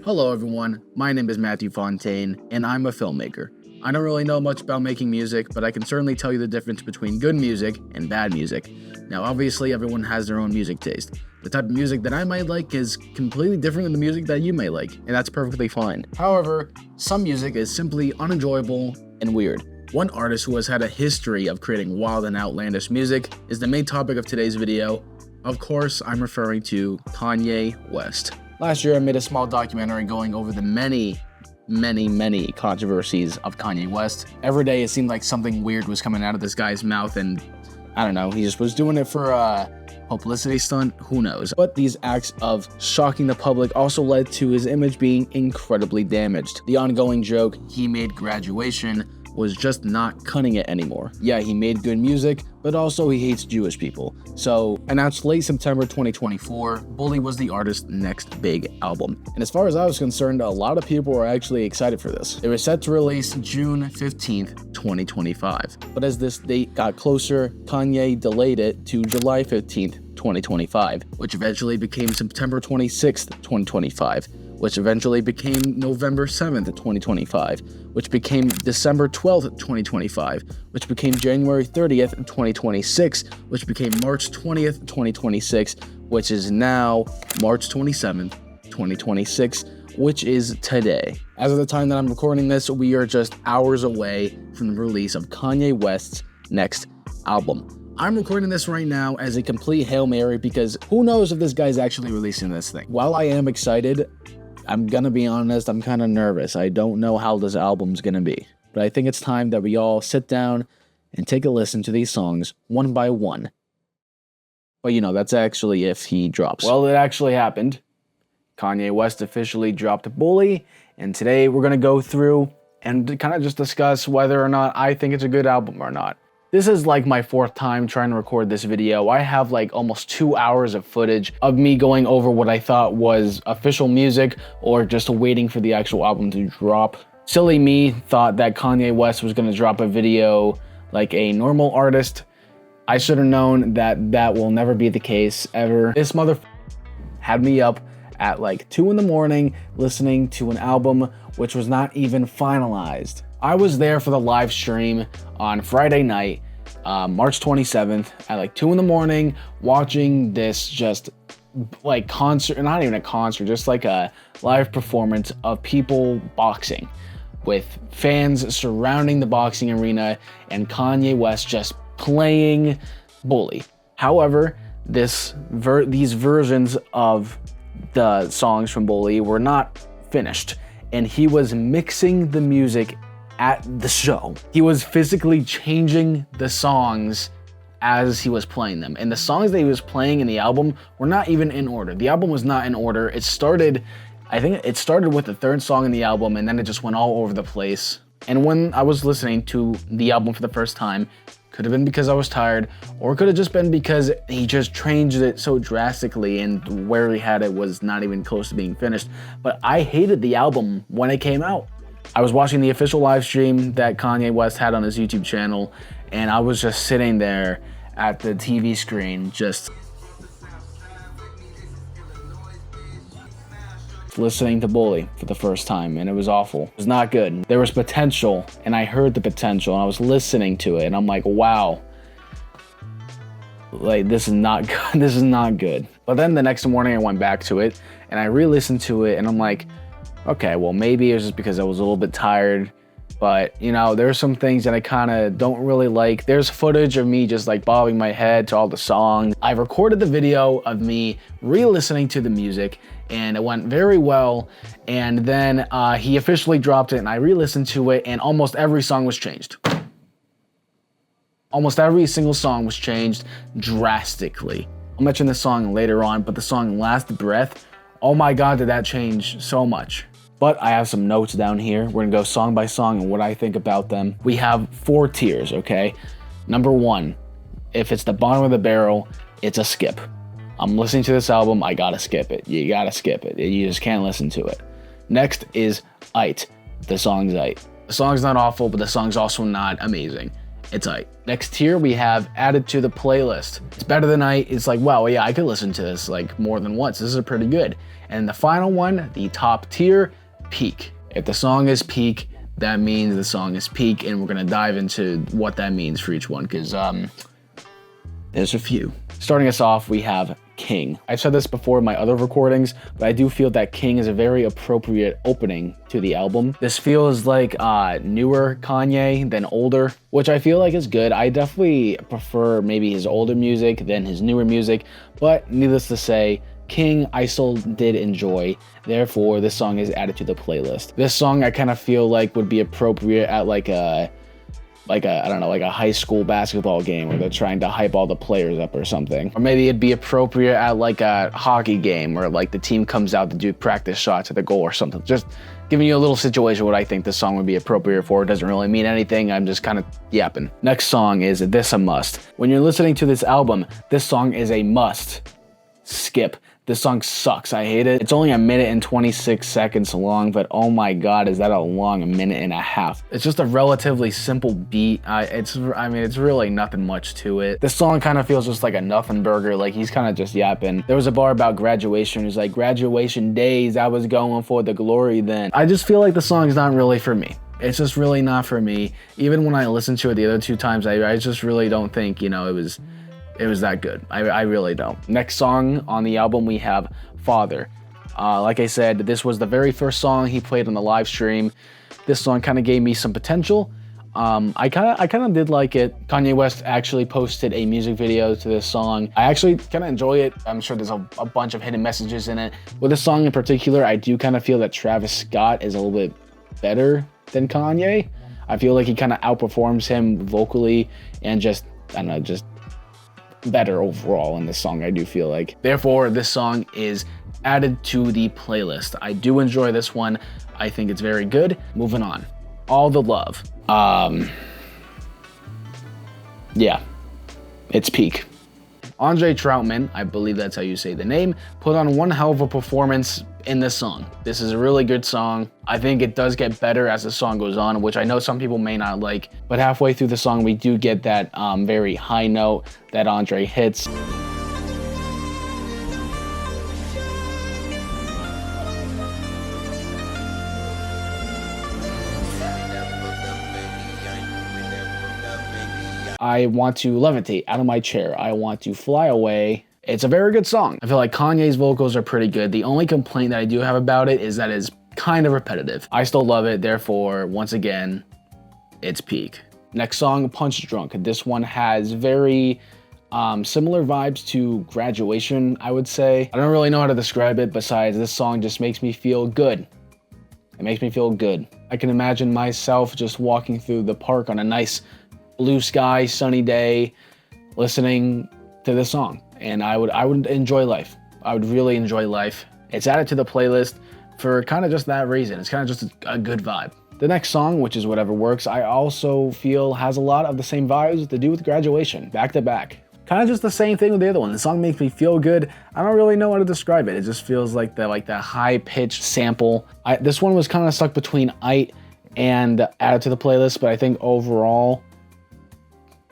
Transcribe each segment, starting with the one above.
Hello everyone, my name is Matthew Fontaine, and I'm a filmmaker. I don't really know much about making music, but I can certainly tell you the difference between good music and bad music. Now obviously everyone has their own music taste. The type of music that I might like is completely different than the music that you may like, and that's perfectly fine. However, some music is simply unenjoyable and weird. One artist who has had a history of creating wild and outlandish music is the main topic of today's video. Of course, I'm referring to Kanye West. Last year, I made a small documentary going over the many controversies of Kanye West. Every day, it seemed like something weird was coming out of this guy's mouth, and I don't know, he just was doing it for a publicity stunt, who knows. But these acts of shocking the public also led to his image being incredibly damaged. The ongoing joke, he made graduation, was just not cutting it anymore. Yeah, he made good music, but also he hates Jewish people. So, announced late September 2024, Bully was the artist's next big album. And as far as I was concerned, a lot of people were actually excited for this. It was set to release June 15th, 2025. But as this date got closer, Kanye delayed it to July 15th, 2025, which eventually became September 26th, 2025. Which eventually became November 7th, 2025, which became December 12th, 2025, which became January 30th, 2026, which became March 20th, 2026, which is now March 27th, 2026, which is today. As of the time that I'm recording this, we are just hours away from the release of Kanye West's next album. I'm recording this right now as a complete Hail Mary because who knows if this guy's actually releasing this thing. While I am excited, I'm gonna be honest, I'm kind of nervous. I don't know how this album's gonna be. But I think it's time that we all sit down and take a listen to these songs one by one. But you know, that's actually if he drops. Well, it actually happened. Kanye West officially dropped Bully, and today we're gonna go through and kind of just discuss whether or not I think it's a good album or not. This is like my fourth time trying to record this video. I have like almost 2 hours of footage of me going over what I thought was official music or just waiting for the actual album to drop. Silly me thought that Kanye West was gonna drop a video like a normal artist. I should have known that that will never be the case ever. This motherfucker had me up at like 2 in the morning listening to an album which was not even finalized. I was there for the live stream on Friday night, March 27th at like 2 in the morning, watching this just like concert, not even a concert, just like a live performance of people boxing with fans surrounding the boxing arena and Kanye West just playing Bully. However, these versions of the songs from Bully were not finished, and he was mixing the music at the show. He was physically changing the songs as he was playing them. And the songs that he was playing in the album were not even in order. The album was not in order. It started, I think it started with the third song in the album, and then it just went all over the place. And when I was listening to the album for the first time, could have been because I was tired, or it could have just been because he just changed it so drastically and where he had it was not even close to being finished. But I hated the album when it came out. I was watching the official live stream that Kanye West had on his YouTube channel, and I was just sitting there at the TV screen, just listening to Bully for the first time, and it was awful. It was not good. There was potential, and I heard the potential, and I was listening to it, and I'm like, wow. Like, this is not good. This is not good. But then the next morning I went back to it, and I re-listened to it, and I'm like, okay, well, maybe it was just because I was a little bit tired, but, you know, there's some things that I kind of don't really like. There's footage of me just, like, bobbing my head to all the songs. I recorded the video of me re-listening to the music, and it went very well, and then he officially dropped it, and I re-listened to it, and almost every song was changed. Almost every single song was changed drastically. I'll mention this song later on, but the song Last Breath, oh my God, did that change so much. But I have some notes down here. We're gonna go song by song and what I think about them. We have 4 tiers, okay? Number 1, if it's the bottom of the barrel, it's a skip. I'm listening to this album, I gotta skip it. You gotta skip it. You just can't listen to it. Next is Ite. The song's Ite. The song's not awful, but the song's also not amazing. It's aight. Next tier, we have added to the playlist. It's better than aight. It's like, wow, yeah, I could listen to this like more than once. This is pretty good. And the final one, the top tier, peak. If the song is peak, that means the song is peak, and we're gonna dive into what that means for each one, because there's a few. Starting us off, we have King. I've said this before in my other recordings, but I do feel that King is a very appropriate opening to the album. This feels like newer Kanye than older, which I feel like is good. I definitely prefer maybe his older music than his newer music, but needless to say, King I still did enjoy, therefore this song is added to the playlist. This song I kind of feel like would be appropriate at like a I don't know, like a high school basketball game where they're trying to hype all the players up or something. Or maybe it'd be appropriate at like a hockey game where like the team comes out to do practice shots at the goal or something. Just giving you a little situation what I think this song would be appropriate for. It doesn't really mean anything, I'm just kind of yapping. Next song is This a Must. When you're listening to this album, this song is a must. Skip. This song sucks. I hate it. It's only 1 minute and 26 seconds long, but oh my god, is that a long 1.5 minutes. It's just a relatively simple beat. It's really nothing much to it. This song kind of feels just like a nothing burger, like he's kind of just yapping. There was a bar about graduation. He's like, graduation days, I was going for the glory then. I just feel like the song's not really for me. It's just really not for me. Even when I listened to it the other 2 times, I just really don't think, it was that good. I really don't. Next song on the album, we have Father. Like I said, this was the very first song he played on the live stream. This song kind of gave me some potential. I kind of did like it. Kanye West actually posted a music video to this song. I actually kind of enjoy it. I'm sure there's a bunch of hidden messages in it. With this song in particular, I do kind of feel that Travis Scott is a little bit better than Kanye. I feel like he kind of outperforms him vocally and just, I don't know, just better overall in this song, I do feel like. Therefore, this song is added to the playlist. I do enjoy this one. I think it's very good. Moving on. All the Love. Yeah, it's peak. Andre Troutman, I believe that's how you say the name, put on one hell of a performance in this song. This is a really good song. I think it does get better as the song goes on, which I know some people may not like, but halfway through the song, we do get that very high note that Andre hits. I want to levitate out of my chair. I want to fly away. It's a very good song. I feel like Kanye's vocals are pretty good. The only complaint that I do have about it is that it's kind of repetitive. I still love it, therefore, once again, it's peak. Next song, Punch Drunk. This one has very similar vibes to Graduation, I would say. I don't really know how to describe it besides this song just makes me feel good. It makes me feel good. I can imagine myself just walking through the park on a nice blue sky, sunny day, listening to this song. And I would enjoy life. I would really enjoy life. It's added to the playlist for kind of just that reason. It's kind of just a good vibe. The next song, which is Whatever Works, I also feel has a lot of the same vibes to do with Graduation, back to back. Kind of just the same thing with the other one. The song makes me feel good. I don't really know how to describe it. It just feels like that high-pitched sample. This one was kind of stuck between aight and added to the playlist, but I think overall,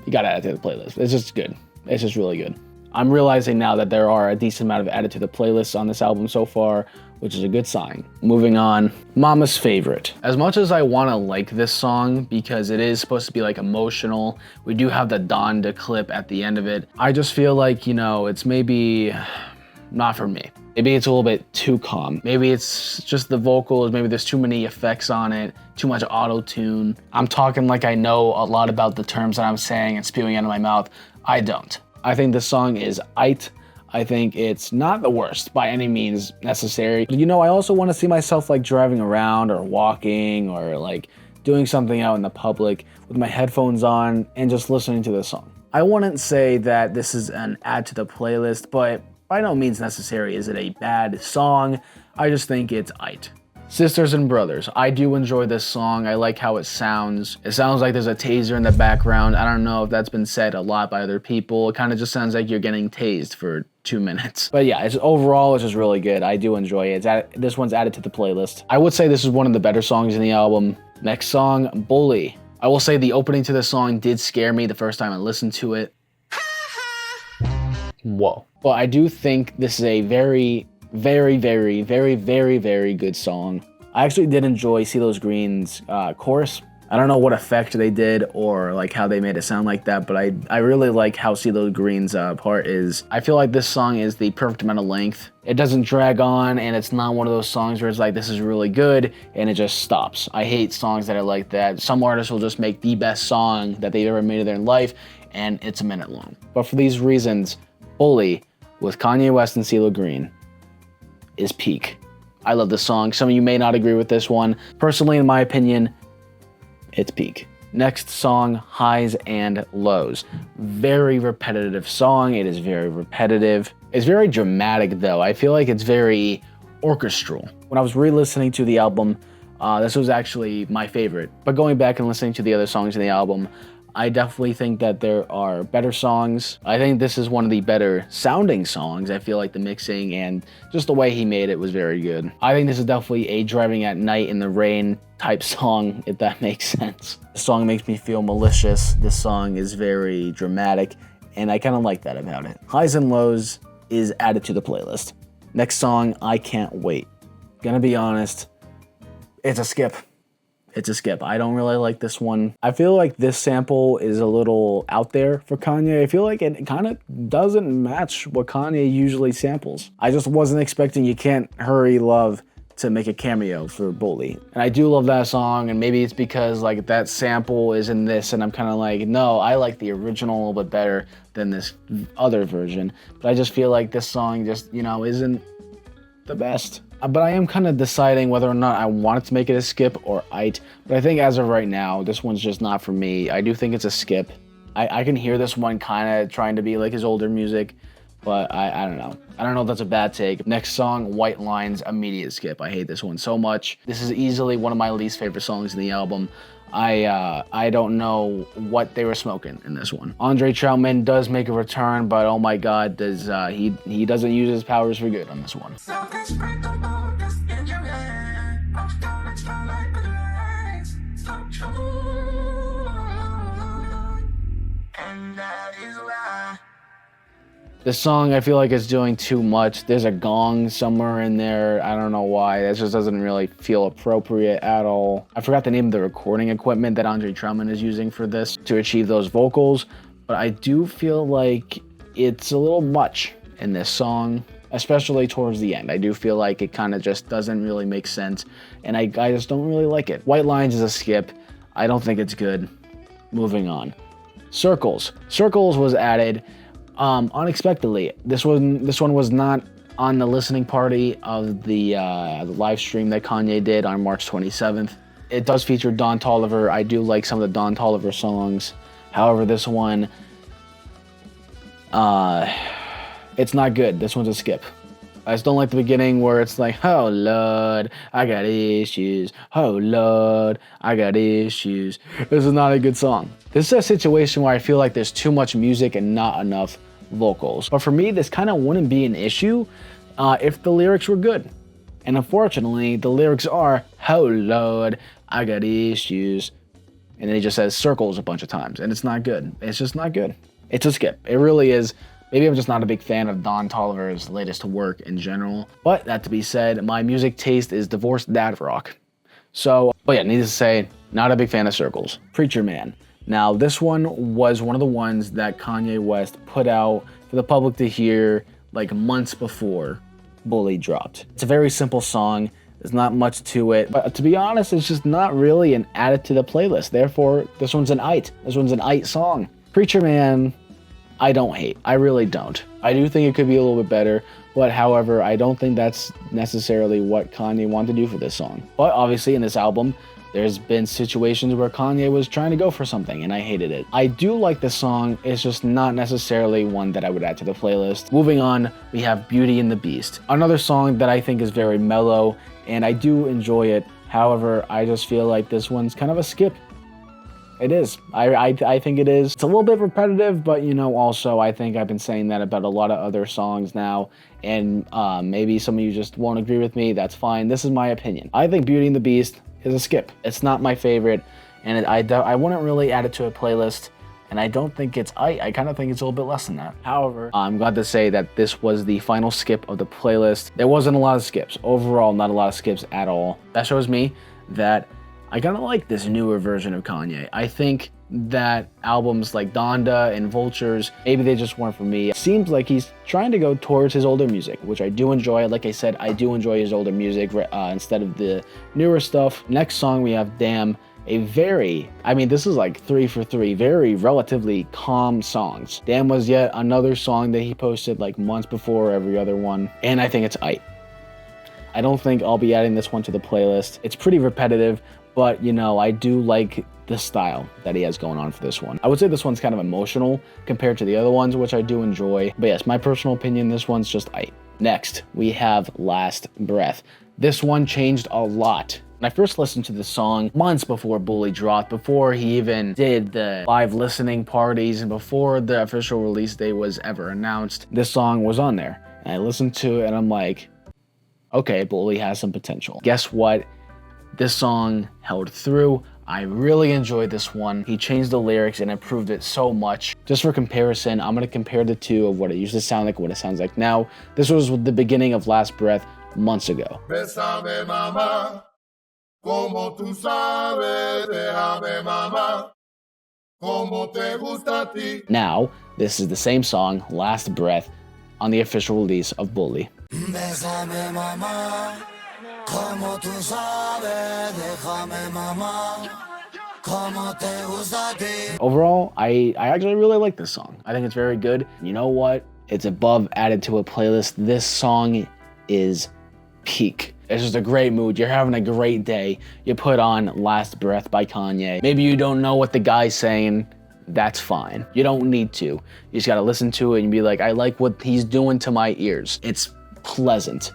you gotta add it to the playlist. It's just good. It's just really good. I'm realizing now that there are a decent amount of added to the playlist on this album so far, which is a good sign. Moving on, Mama's Favorite. As much as I wanna like this song because it is supposed to be like emotional, we do have the Donda clip at the end of it. I just feel like, it's maybe not for me. Maybe it's a little bit too calm. Maybe it's just the vocals, maybe there's too many effects on it, too much auto-tune. I'm talking like I know a lot about the terms that I'm saying and spewing out of my mouth. I don't. I think this song is aight. I think it's not the worst by any means necessary. I also want to see myself like driving around or walking or like doing something out in the public with my headphones on and just listening to this song. I wouldn't say that this is an add to the playlist, but by no means necessary is it a bad song. I just think it's aight. Sisters and Brothers. I do enjoy this song. I like how it sounds. It sounds like there's a taser in the background. I don't know if that's been said a lot by other people. It kind of just sounds like you're getting tased for 2 minutes. But yeah, overall, it's just really good. I do enjoy it. This one's added to the playlist. I would say this is one of the better songs in the album. Next song, Bully. I will say the opening to this song did scare me the first time I listened to it. Whoa. But I do think this is a very, very, very, very, very, very good song. I actually did enjoy CeeLo Green's chorus. I don't know what effect they did or like how they made it sound like that, but I really like how CeeLo Green's part is. I feel like this song is the perfect amount of length. It doesn't drag on, and it's not one of those songs where it's like, this is really good, and it just stops. I hate songs that are like that. Some artists will just make the best song that they've ever made in their life, and it's a minute long. But for these reasons, Bully with Kanye West and CeeLo Green is peak. I love this song. Some of you may not agree with this one. Personally, in my opinion, it's peak. Next song, Highs and Lows. Very repetitive song. It is very repetitive. It's very dramatic though. I feel like it's very orchestral. When I was re-listening to the album, this was actually my favorite. But going back and listening to the other songs in the album, I definitely think that there are better songs. I think this is one of the better sounding songs. I feel like the mixing and just the way he made it was very good. I think this is definitely a driving at night in the rain type song, if that makes sense. The song makes me feel malicious. This song is very dramatic, and I kind of like that about it. Highs and Lows is added to the playlist. Next song, I Can't Wait. Gonna be honest, it's a skip. It's a skip. I don't really like this one. I feel like this sample is a little out there for Kanye. I feel like it kind of doesn't match what Kanye usually samples. I just wasn't expecting You Can't Hurry Love to make a cameo for Bully. And I do love that song, and maybe it's because like that sample is in this, and I'm kind of like, no, I like the original a little bit better than this other version. But I just feel like this song just, you know, isn't the best. But I am kind of deciding whether or not I wanted to make it a skip or aight. But I think as of right now, this one's just not for me. I do think it's a skip. I can hear this one kind of trying to be like his older music, but I don't know. I don't know if that's a bad take. Next song, White Lines, immediate skip. I hate this one so much. This is easily one of my least favorite songs in the album. I don't know what they were smoking in this one. Andre Troutman does make a return, but oh my God, does he doesn't use his powers for good on this one. This song, I feel like it's doing too much. There's a gong somewhere in there. I don't know why. That just doesn't really feel appropriate at all. I forgot the name of the recording equipment that Andre Troutman is using for this to achieve those vocals, but I do feel like it's a little much in this song, especially towards the end. I do feel like it kind of just doesn't really make sense, and I just don't really like it. White Lines is a skip. I don't think it's good. Moving on. Circles. Circles was added unexpectedly. This one was not on the listening party of the live stream that Kanye did on March 27th. It does feature Don Toliver. I do like some of the Don Toliver songs. However, this one, it's not good. This one's a skip. I just don't like the beginning where it's like, oh Lord, I got issues. Oh Lord, I got issues. This is not a good song. This is a situation where I feel like there's too much music and not enough vocals. But for me, this kind of wouldn't be an issue if the lyrics were good. And unfortunately, the lyrics are, oh Lord, I got issues. And then he just says circles a bunch of times, and it's not good. It's just not good. It's a skip. It really is. Maybe I'm just not a big fan of Don Toliver's latest work in general. But that to be said, my music taste is divorced dad rock. So, but yeah, needless to say, not a big fan of Circles. Preacher Man. Now, this one was one of the ones that Kanye West put out for the public to hear like months before Bully dropped. It's a very simple song. There's not much to it. But to be honest, it's just not really an added to the playlist. Therefore, this one's an aight. This one's an aight song. Preacher Man, I don't hate. I really don't. I do think it could be a little bit better, but however, I don't think that's necessarily what Kanye wanted to do for this song. But obviously in this album, there's been situations where Kanye was trying to go for something and I hated it. I do like this song, it's just not necessarily one that I would add to the playlist. Moving on, we have Beauty and the Beast. Another song that I think is very mellow and I do enjoy it. However, I just feel like this one's kind of a skip. It is. I think it is. It's a little bit repetitive, but you know, also I think I've been saying that about a lot of other songs now, and maybe some of you just won't agree with me. That's fine. This is my opinion. I think Beauty and the Beast is a skip. It's not my favorite, and I wouldn't really add it to a playlist. And I don't think it's I kind of think it's a little bit less than that. However, I'm glad to say that this was the final skip of the playlist. There wasn't a lot of skips. Overall, not a lot of skips at all. That shows me that I kind of like this newer version of Kanye. I think that albums like Donda and Vultures, maybe they just weren't for me. It seems like he's trying to go towards his older music, which I do enjoy. Like I said, I do enjoy his older music instead of the newer stuff. Next song we have Damn. This is like 3 for 3, very relatively calm songs. Damn was yet another song that he posted like months before every other one, and I think it's aight. I don't think I'll be adding this one to the playlist. It's pretty repetitive, but you know, I do like the style that he has going on for this one. I would say this one's kind of emotional compared to the other ones, which I do enjoy. But yes, my personal opinion, this one's just aight. Next, we have Last Breath. This one changed a lot. When I first listened to the song months before Bully dropped, before he even did the live listening parties, and before the official release date was ever announced, this song was on there. And I listened to it and I'm like, okay, Bully has some potential. Guess what? This song held through. I really enjoyed this one. He changed the lyrics and improved it so much. Just for comparison, I'm gonna compare the two of what it used to sound like, what it sounds like now. This was the beginning of Last Breath months ago. Bésame, mama. Como tú sabes, déjame, mamá, como te gusta a ti. Now, this is the same song, Last Breath, on the official release of Bully. Bésame, mamá, como tú sabes, déjame, mamá, como te gusta a ti. Overall, I actually really like this song. I think it's very good. You know what? It's above added to a playlist. This song is peak. It's just a great mood. You're having a great day. You put on Last Breath by Kanye. Maybe you don't know what the guy's saying. That's fine. You don't need to. You just gotta listen to it and be like, I like what he's doing to my ears. It's pleasant.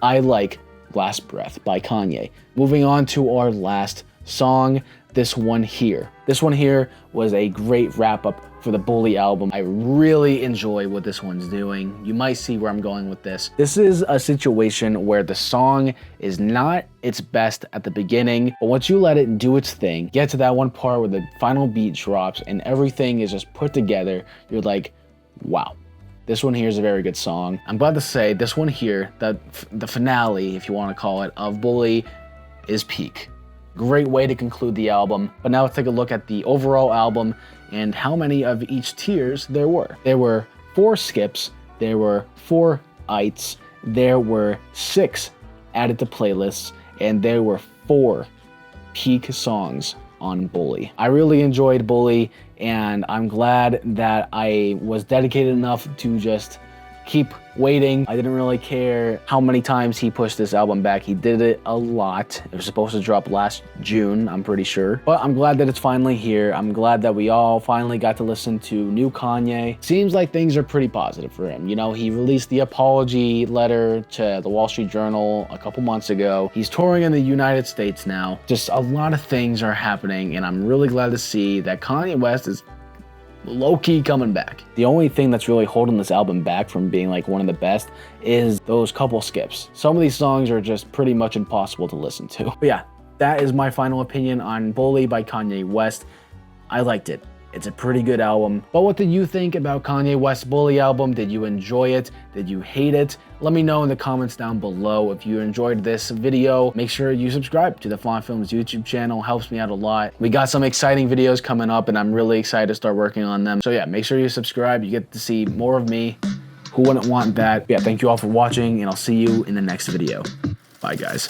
I like Last Breath by Kanye. Moving on to our last song, this one here. This one here was a great wrap up for the Bully album. I really enjoy what this one's doing. You might see where I'm going with this. This is a situation where the song is not its best at the beginning, but once you let it do its thing, get to that one part where the final beat drops and everything is just put together, you're like, wow. This one here is a very good song. I'm glad to say this one here, the finale, if you want to call it, of Bully is peak. Great way to conclude the album. But now let's take a look at the overall album and how many of each tiers there were. There were 4 skips, there were 4 aights, there were 6 added to playlists, and there were 4 peak songs on Bully. I really enjoyed Bully, and I'm glad that I was dedicated enough to just keep waiting. I didn't really care how many times he pushed this album back. He did it a lot. It was supposed to drop last June, I'm pretty sure. But I'm glad that it's finally here. I'm glad that we all finally got to listen to new Kanye. Seems like things are pretty positive for him. You know, he released the apology letter to the Wall Street Journal a couple months ago. He's touring in the United States now. Just a lot of things are happening, and I'm really glad to see that Kanye West is low-key coming back. The only thing that's really holding this album back from being like one of the best is those couple skips. Some of these songs are just pretty much impossible to listen to. But yeah, that is my final opinion on Bully by Kanye West. I liked it. It's a pretty good album. But what did you think about Kanye West's Bully album? Did you enjoy it? Did you hate it? Let me know in the comments down below. If you enjoyed this video, make sure you subscribe to the Flan Films YouTube channel. Helps me out a lot. We got some exciting videos coming up, and I'm really excited to start working on them. So yeah, make sure you subscribe. You get to see more of me. Who wouldn't want that? Yeah, thank you all for watching, and I'll see you in the next video. Bye, guys.